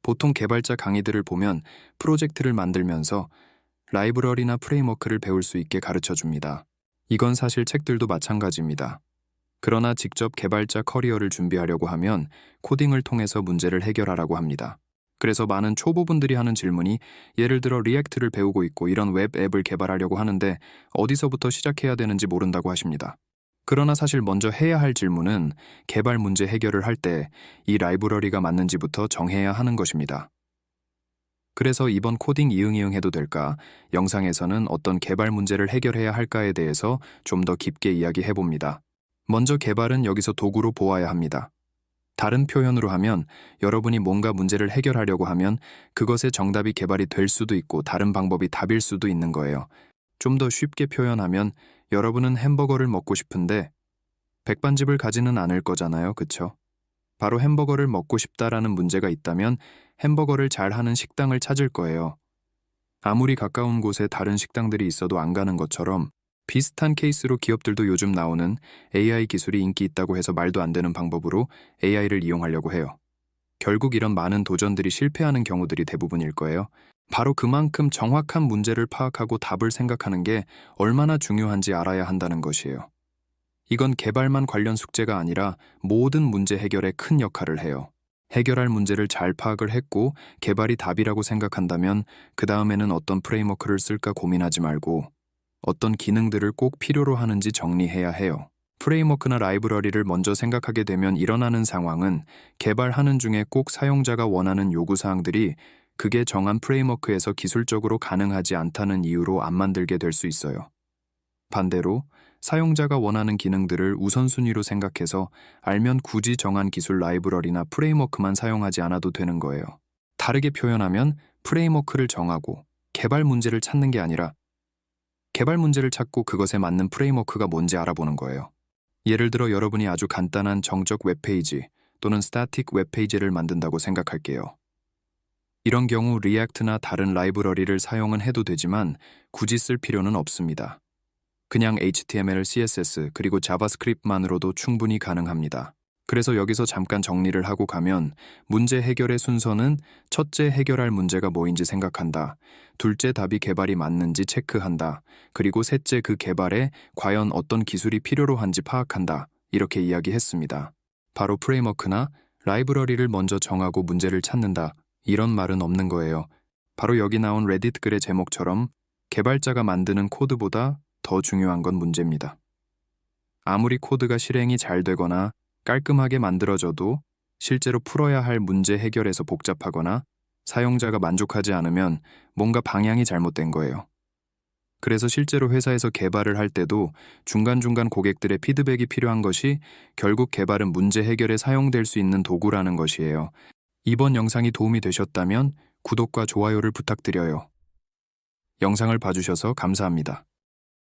보통 개발자 강의들을 보면 프로젝트를 만들면서 라이브러리나 프레임워크를 배울 수 있게 가르쳐 줍니다. 이건 사실 책들도 마찬가지입니다. 그러나 직접 개발자 커리어를 준비하려고 하면 코딩을 통해서 문제를 해결하라고 합니다. 그래서 많은 초보분들이 하는 질문이 예를 들어 리액트를 배우고 있고 이런 웹 앱을 개발하려고 하는데 어디서부터 시작해야 되는지 모른다고 하십니다. 그러나 사실 먼저 해야 할 질문은 개발 문제 해결을 할 때 이 라이브러리가 맞는지부터 정해야 하는 것입니다. 그래서 이번 코딩 이응 해도 될까? 영상에서는 어떤 개발 문제를 해결해야 할까에 대해서 좀 더 깊게 이야기해봅니다. 먼저 개발은 여기서 도구로 보아야 합니다. 다른 표현으로 하면 여러분이 뭔가 문제를 해결하려고 하면 그것의 정답이 개발이 될 수도 있고 다른 방법이 답일 수도 있는 거예요. 좀 더 쉽게 표현하면 여러분은 햄버거를 먹고 싶은데 백반집을 가지는 않을 거잖아요, 그쵸? 바로 햄버거를 먹고 싶다라는 문제가 있다면 햄버거를 잘하는 식당을 찾을 거예요. 아무리 가까운 곳에 다른 식당들이 있어도 안 가는 것처럼 비슷한 케이스로 기업들도 요즘 나오는 AI 기술이 인기 있다고 해서 말도 안 되는 방법으로 AI를 이용하려고 해요. 결국 이런 많은 도전들이 실패하는 경우들이 대부분일 거예요. 바로 그만큼 정확한 문제를 파악하고 답을 생각하는 게 얼마나 중요한지 알아야 한다는 것이에요. 이건 개발만 관련 숙제가 아니라 모든 문제 해결에 큰 역할을 해요. 해결할 문제를 잘 파악을 했고 개발이 답이라고 생각한다면 그 다음에는 어떤 프레임워크를 쓸까 고민하지 말고 어떤 기능들을 꼭 필요로 하는지 정리해야 해요. 프레임워크나 라이브러리를 먼저 생각하게 되면 일어나는 상황은 개발하는 중에 꼭 사용자가 원하는 요구사항들이 그게 정한 프레임워크에서 기술적으로 가능하지 않다는 이유로 안 만들게 될 수 있어요. 반대로 사용자가 원하는 기능들을 우선순위로 생각해서 알면 굳이 정한 기술 라이브러리나 프레임워크만 사용하지 않아도 되는 거예요. 다르게 표현하면 프레임워크를 정하고 개발 문제를 찾는 게 아니라 개발 문제를 찾고 그것에 맞는 프레임워크가 뭔지 알아보는 거예요. 예를 들어 여러분이 아주 간단한 정적 웹페이지 또는 스태틱 웹페이지를 만든다고 생각할게요. 이런 경우 리액트나 다른 라이브러리를 사용은 해도 되지만 굳이 쓸 필요는 없습니다. 그냥 HTML, CSS 그리고 자바스크립트만으로도 충분히 가능합니다. 그래서 여기서 잠깐 정리를 하고 가면 문제 해결의 순서는 첫째 해결할 문제가 뭐인지 생각한다. 둘째 답이 개발이 맞는지 체크한다. 그리고 셋째 그 개발에 과연 어떤 기술이 필요로 한지 파악한다. 이렇게 이야기했습니다. 바로 프레임워크나 라이브러리를 먼저 정하고 문제를 찾는다. 이런 말은 없는 거예요. 바로 여기 나온 레딧 글의 제목처럼 개발자가 만드는 코드보다 더 중요한 건 문제입니다. 아무리 코드가 실행이 잘 되거나 깔끔하게 만들어져도 실제로 풀어야 할 문제 해결에서 복잡하거나 사용자가 만족하지 않으면 뭔가 방향이 잘못된 거예요. 그래서 실제로 회사에서 개발을 할 때도 중간중간 고객들의 피드백이 필요한 것이 결국 개발은 문제 해결에 사용될 수 있는 도구라는 것이에요. 이번 영상이 도움이 되셨다면 구독과 좋아요를 부탁드려요. 영상을 봐주셔서 감사합니다.